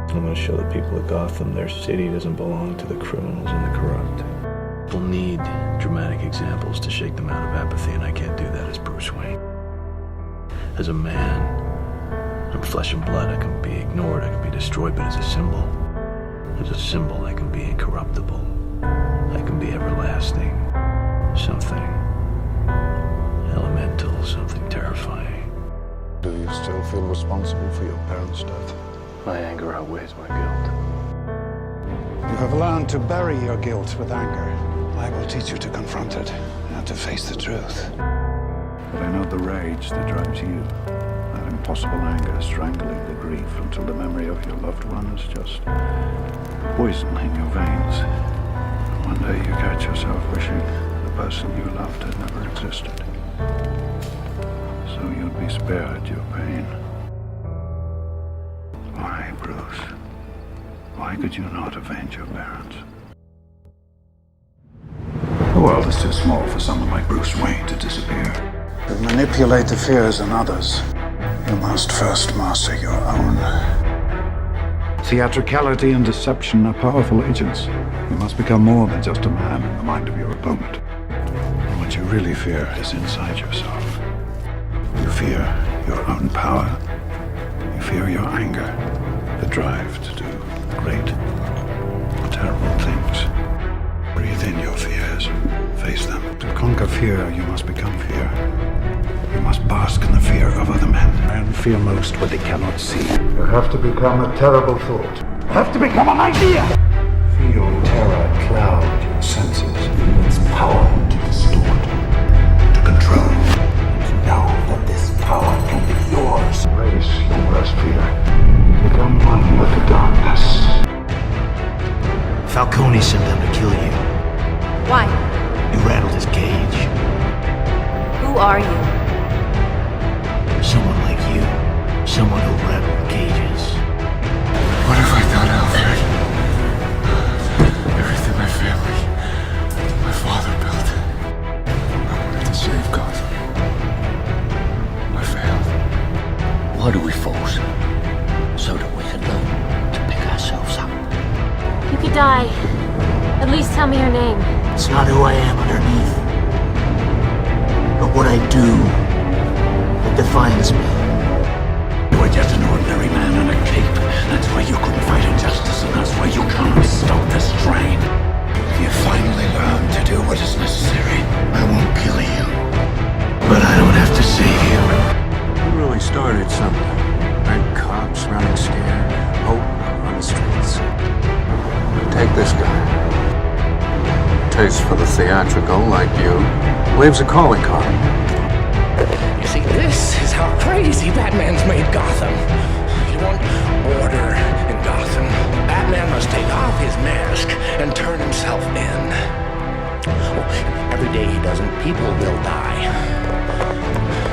I'm going to show the people of Gotham their city doesn't belong to the criminals and the corrupt. People need dramatic examples to shake them out of apathy, and I can't do that as Bruce Wayne. As a man, I'm flesh and blood. I can be ignored, I can be destroyed, but as a symbol, I can be incorruptible. I can be everlasting. Something elemental, something terrifying. Do you still feel responsible for your parents' death? My anger outweighs my guilt. You have learned to bury your guilt with anger. I will teach you to confront it and to face the truth. But I know the rage that drives you. That impossible anger strangling the grief until the memory of your loved one is just poison in your veins. One day you catch yourself wishing the person you loved had never existed. So you'd be spared your pain. Why, Bruce? Why could you not avenge your parents? The world is too small for someone like Bruce Wayne to disappear. To manipulate the fears in others, you must first master your own. Theatricality and deception are powerful agents. You must become more than just a man in the mind of your opponent. And what you really fear is inside yourself. You fear your own power. You fear your anger, the drive to do great, terrible things. Breathe in your fears, face them. To conquer fear, you must become fear. You must bask in the fear of other men. Men fear most what they cannot see. You have to become a terrible thought. You have to become an idea. Feel terror cloud your senses. Its power to distort, to control. And know that this power can be yours. Embrace your worst fear. Become one with the darkness. Falcone sent them to kill you. Why? You rattled his cage. Who are you? Someone like you. Someone who rattled cages. What have I done, Alfred? Everything my family, my father built. I wanted to save Gotham. I failed. Why do we force? So that we can learn to pick ourselves up. You could die. At least tell me your name. It's not who I am underneath, but what I do that defines me. You were just an ordinary man in a cape. That's why you couldn't fight injustice, and that's why you cannot stop this train. You finally learned to do what is necessary. I won't kill you, but I don't have to save you. You really started something. Red cops running scared, hope on the streets. Take this guy. Taste for the theatrical, like you, waves a calling card. You see, this is how crazy Batman's made Gotham. You want order in Gotham? Batman must take off his mask and turn himself in. Oh, every day he doesn't, people will die.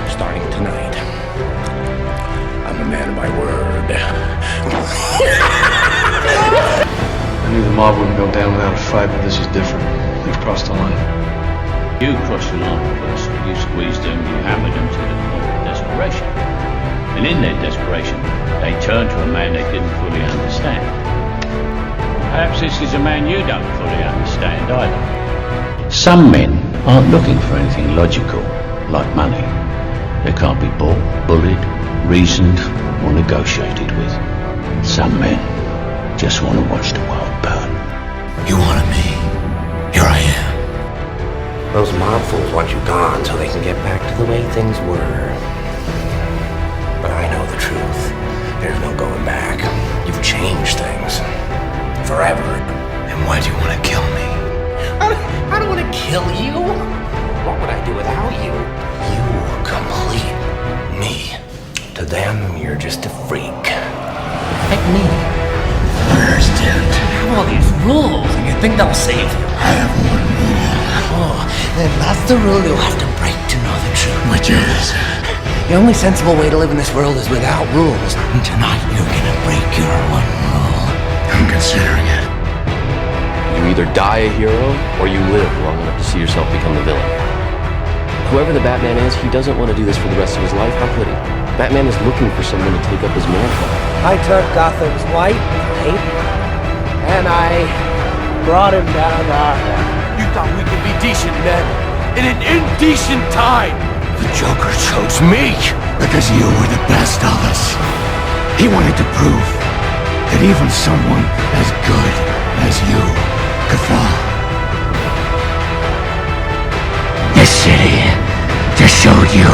Starting tonight. I'm a man of my word. I knew the mob wouldn't go down without a fight, but this is different. They've crossed the line. You crossed the line first. You squeezed them, you hammered them to the point of desperation. And in their desperation, they turned to a man they didn't fully understand. Perhaps this is a man you don't fully understand either. Some men aren't looking for anything logical, like money. They can't be bought, bullied, reasoned, or negotiated with. Some men just want to watch the world burn. You wanted me. Here I am. Those mob fools want you gone so they can get back to the way things were. But I know the truth. There's no going back. You've changed things. Forever. And why do you want to kill me? I don't want to kill you. What would I do without you? You complete me. To them, you're just a freak. Like me. Understand? You have all these rules, and you think they'll save you. I have one rule. Oh, then that's the rule you'll have to break to know the truth. Which is? The only sensible way to live in this world is without rules. And tonight you're gonna break your one rule. I'm considering it. You either die a hero, or you live long enough to see yourself become the villain. Whoever the Batman is, he doesn't want to do this for the rest of his life. How could he? Batman is looking for someone to take up his mantle. I took Gotham's white knight, and I brought him down to Arkham. You thought we could be decent men in an indecent time. The Joker chose me because you were the best of us. He wanted to prove that even someone as good as you could fall. This city just showed you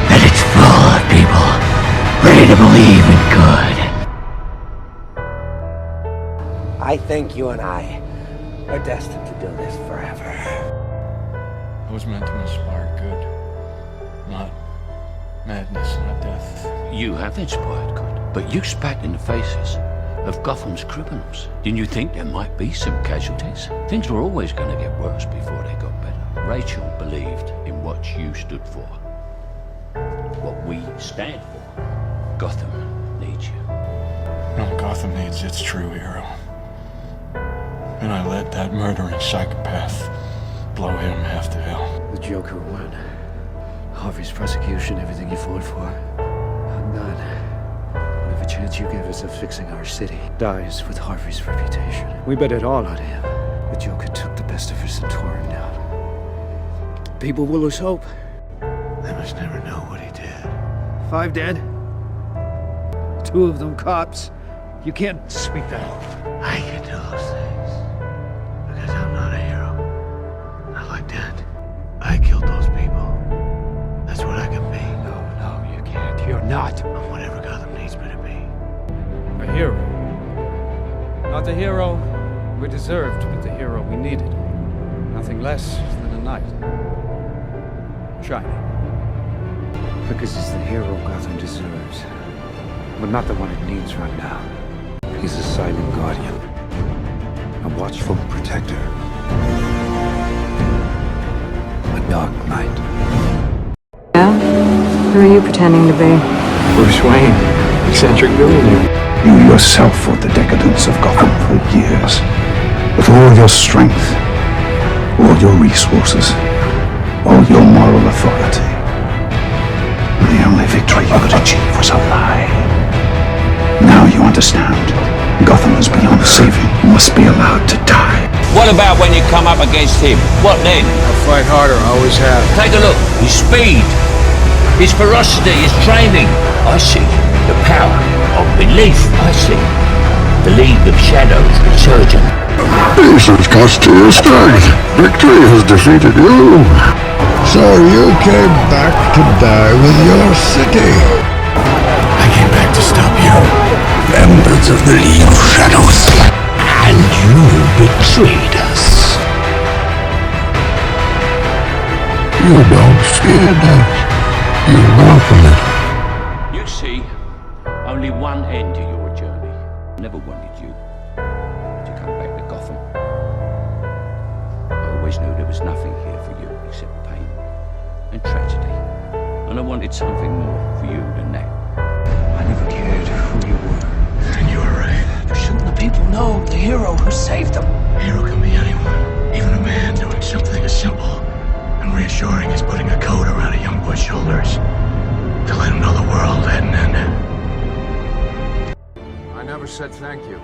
that it's full of people ready to believe in good. I think you and I are destined to do this forever. I was meant to inspire good, not madness, not death. You have inspired good, but you spat in the faces of Gotham's criminals. Didn't you think there might be some casualties? Things were always going to get worse before they got better. Rachel believed in what you stood for, what we stand for. Gotham needs you. No, Gotham needs its true hero. And I let that murdering psychopath blow him half to hell. The Joker won. Harvey's prosecution, everything he fought for. I'm done. Whatever chance you gave us of fixing our city dies with Harvey's reputation. We bet it all on him. The Joker took the best of us and tore him down. People will lose hope. They must never know what he did. 5 dead. 2 of them cops. You can't sweep that off. I can do those things because I'm not a hero. Not like that. I killed those people. That's what I can be. No, you can't. You're not. I'm whatever Gotham needs me to be. A hero. Not the hero we deserved, but the hero we needed. Nothing less than a knight. Shining. Because he's the hero Gotham deserves. But not the one it needs right now. He's a silent guardian. A watchful protector. A dark knight. Yeah? Who are you pretending to be? Bruce Wayne, eccentric billionaire. You yourself fought the decadence of Gotham for years. With all your strength, all your resources, all your moral authority. The only victory you could achieve was a lie. Now you understand. Gotham is beyond saving. You must be allowed to die. What about when you come up against him? What then? I'll fight harder, always have. Take a look. His speed, his ferocity, his training. I see the power of belief. I see the League of Shadows resurgent. This has cost you strength. Victory has defeated you. So you came back to die with your city. I came back to stop you. Members of the League of Shadows. And you betrayed us. You don't fear death. You welcome it. You see only one end to your journey. I never wanted you to come back to Gotham. I always knew there was nothing here for you except pain and tragedy. And I wanted something more for you than that. I never cared who you were. And you were right. Shouldn't the people know the hero who saved them? A hero can be anyone. Even a man doing something as simple and reassuring as putting a coat around a young boy's shoulders to let him know the world hadn't ended. I never said thank you.